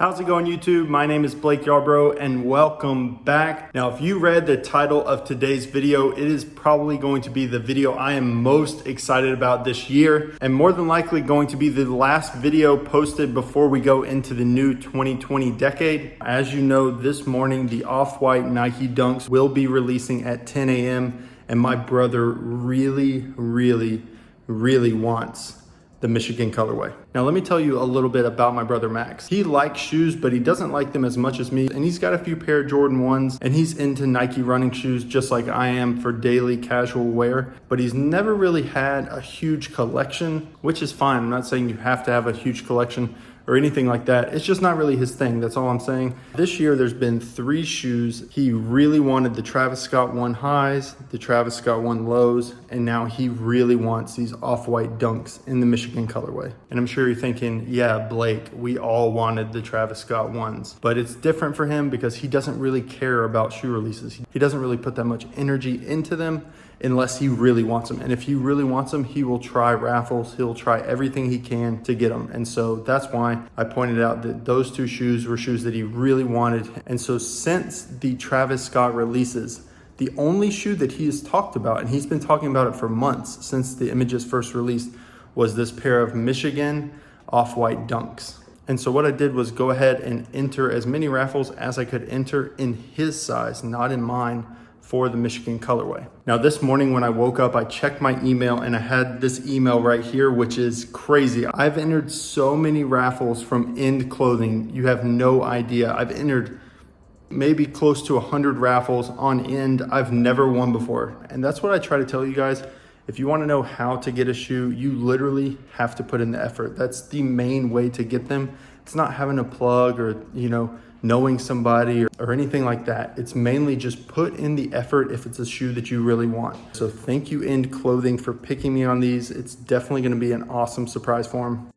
How's it going, YouTube? My name is Blake Yarbrough and welcome back. Now, if you read the title of today's video, it is probably going to be the video I am most excited about this year, and more than likely going to be the last video posted before we go into the new 2020 decade. As you know, this morning, the Off-White Nike Dunks will be releasing at 10 a.m. and my brother really wants the Michigan colorway. Now let me tell you a little bit about my brother Max. He likes shoes, but he doesn't like them as much as me. And he's got a few pair of Jordan 1s and he's into Nike running shoes just like I am for daily casual wear. But he's never really had a huge collection, which is fine. I'm not saying you have to have a huge collection or anything like that. It's just not really his thing. That's all I'm saying. This year, there's been 3 shoes. He really wanted the Travis Scott 1 highs, the Travis Scott 1 lows, and now he really wants these Off-White Dunks in the Michigan colorway. And I'm sure you're thinking, yeah, Blake, we all wanted the Travis Scott 1s, but it's different for him because he doesn't really care about shoe releases. He doesn't really put that much energy into them unless he really wants them. And if he really wants them, he will try raffles. He'll try everything he can to get them. And so that's why I pointed out that those 2 shoes were shoes that he really wanted. And so since the Travis Scott releases, the only shoe that he has talked about, and he's been talking about it for months since the images first released, was this pair of Michigan Off-White Dunks. And so what I did was go ahead and enter as many raffles as I could enter in his size, not in mine, for the Michigan colorway. Now this morning when I woke up, I checked my email and I had this email right here, which is crazy. I've entered so many raffles from End Clothing. You have no idea. I've entered maybe close to 100 raffles on End. I've never won before. And that's what I try to tell you guys. If you want to know how to get a shoe, you literally have to put in the effort. That's the main way to get them. It's not having a plug or, knowing somebody or anything like that. It's mainly just put in the effort if it's a shoe that you really want. So thank you, End Clothing, for picking me on these. It's definitely going to be an awesome surprise for him.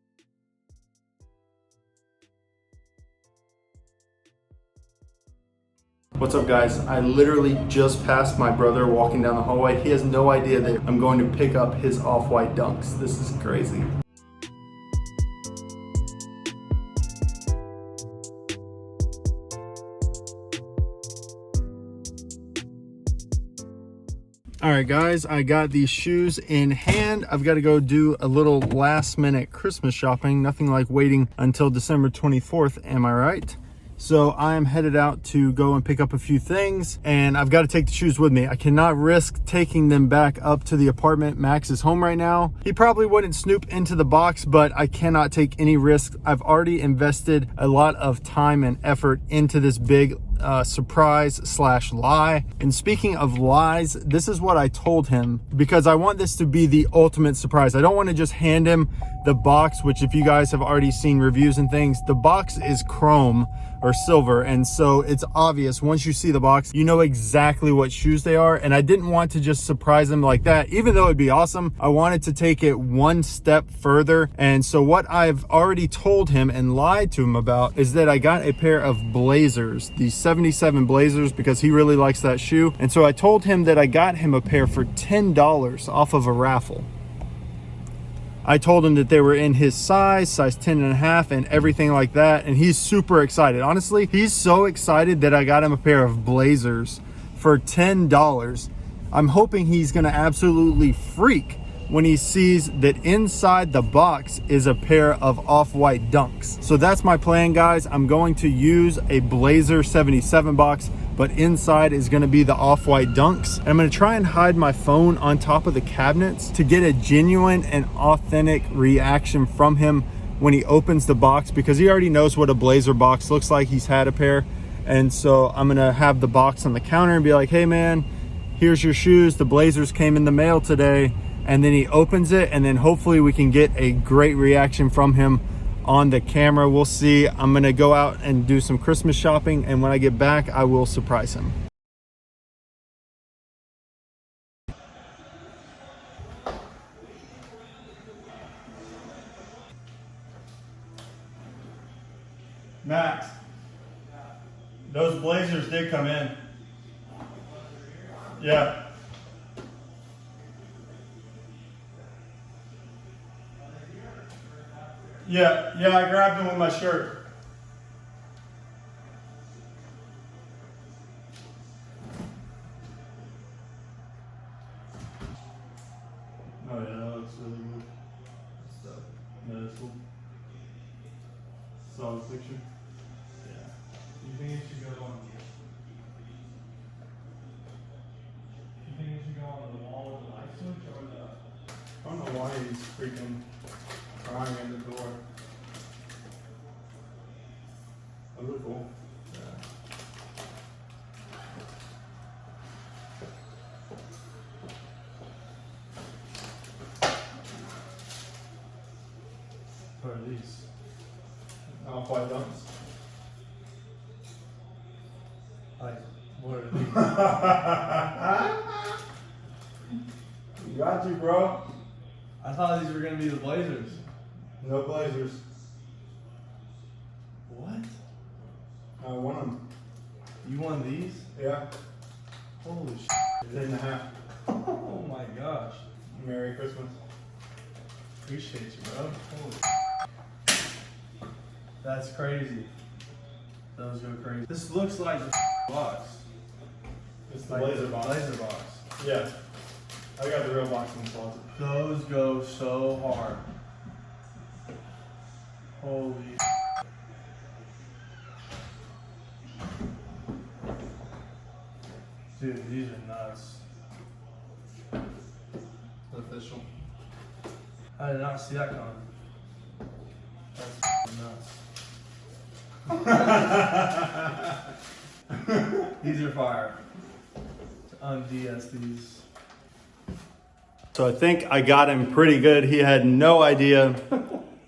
What's up, guys? I literally just passed my brother walking down the hallway. He has no idea that I'm going to pick up his Off-White Dunks. This is crazy. All right, guys, I got these shoes in hand. I've got to go do a little last minute Christmas shopping. Nothing like waiting until December 24th, am I right? So I'm headed out to go and pick up a few things, and I've got to take the shoes with me. I cannot risk taking them back up to the apartment. Max is home right now. He probably wouldn't snoop into the box, but I cannot take any risks. I've already invested a lot of time and effort into this big surprise/lie. And speaking of lies, this is what I told him because I want this to be the ultimate surprise. I don't want to just hand him the box, which if you guys have already seen reviews and things, the box is chrome or silver, and so it's obvious once you see the box, you know exactly what shoes they are. And I didn't want to just surprise him like that, even though it'd be awesome. I wanted to take it one step further. And so what I've already told him and lied to him about is that I got a pair of Blazers, the 77 Blazers, because he really likes that shoe. And so I told him that I got him a pair for $10 off of a raffle. I told him that they were in his size 10 and a half and everything like that. And he's super excited. Honestly, he's so excited that I got him a pair of Blazers for $10. I'm hoping he's gonna absolutely freak when he sees that inside the box is a pair of Off-White Dunks. So that's my plan, guys. I'm going to use a Blazer 77 box, but inside is gonna be the Off-White Dunks. And I'm gonna try and hide my phone on top of the cabinets to get a genuine and authentic reaction from him when he opens the box, because he already knows what a Blazer box looks like. He's had a pair. And so I'm gonna have the box on the counter and be like, hey man, here's your shoes. The Blazers came in the mail today. And then he opens it, and then hopefully we can get a great reaction from him on the camera. We'll see. I'm gonna go out and do some Christmas shopping, and when I get back, I will surprise him. Max, those Blazers did come in. Yeah. Yeah, I grabbed them with my shirt. Oh yeah, that looks really good. Stuff. Yeah, that's cool. Solid picture. Yeah. You think it should go on? You think it should go on the wall with the light switch or the? I don't know why he's freaking crying at the door. That look cool. Yeah. What are these? Off-white dunks. Like, what are these? Got you, bro. I thought these were gonna be the Blazers. No Blazers. What? I won them. You won these? Yeah. Holy shit. 10.5. Oh my gosh. Merry Christmas. Appreciate you, bro. Holy. That's crazy. Those go crazy. This looks like the box. It's the Like Blazer box. Blazer box. Yeah. I got the real box in the closet. Those go so hard. Holy. Dude, these are nuts. Official. I did not see that coming. That's nuts. These are fire. To un-DS these. So I think I got him pretty good. He had no idea.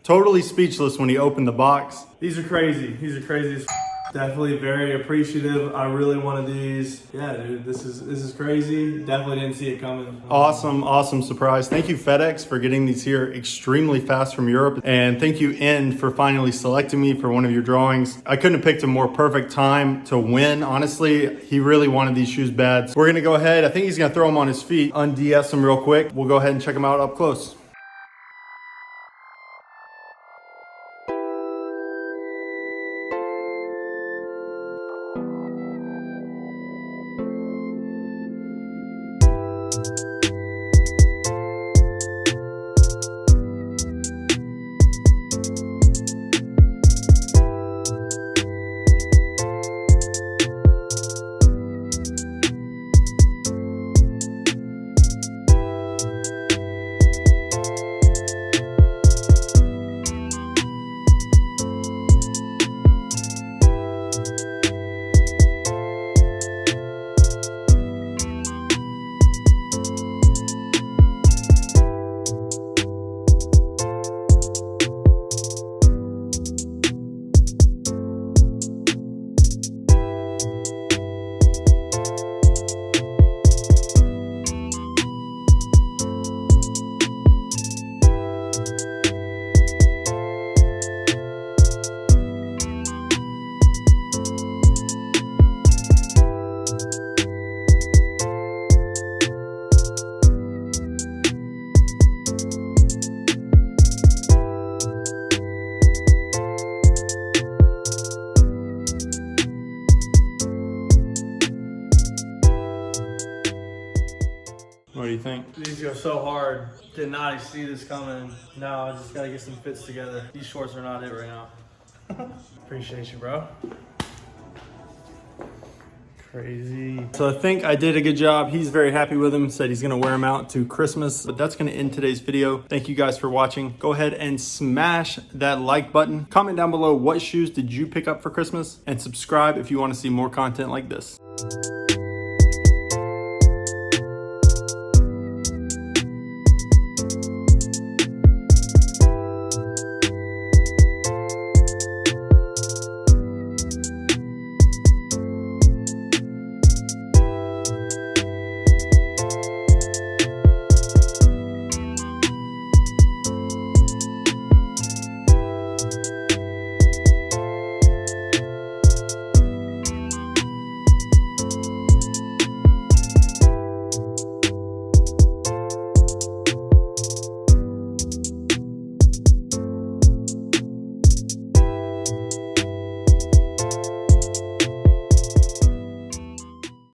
Totally speechless when he opened the box. These are crazy. These are crazy as Definitely very appreciative. I really wanted these. Yeah, dude, this is crazy. Definitely didn't see it coming. Awesome surprise. Thank you, FedEx, for getting these here extremely fast from Europe. And thank you, End, for finally selecting me for one of your drawings. I couldn't have picked a more perfect time to win, honestly. He really wanted these shoes bad. So we're gonna go ahead. I think he's gonna throw them on his feet, un-DS them real quick. We'll go ahead and check them out up close. What do you think? These go so hard. Did not see this coming. No, I just gotta get some fits together. These shorts are not it right now. Appreciate you, bro. Crazy. So I think I did a good job. He's very happy with them. Said he's gonna wear them out to Christmas. But that's gonna end today's video. Thank you guys for watching. Go ahead and smash that like button. Comment down below what shoes did you pick up for Christmas, and subscribe if you want to see more content like this.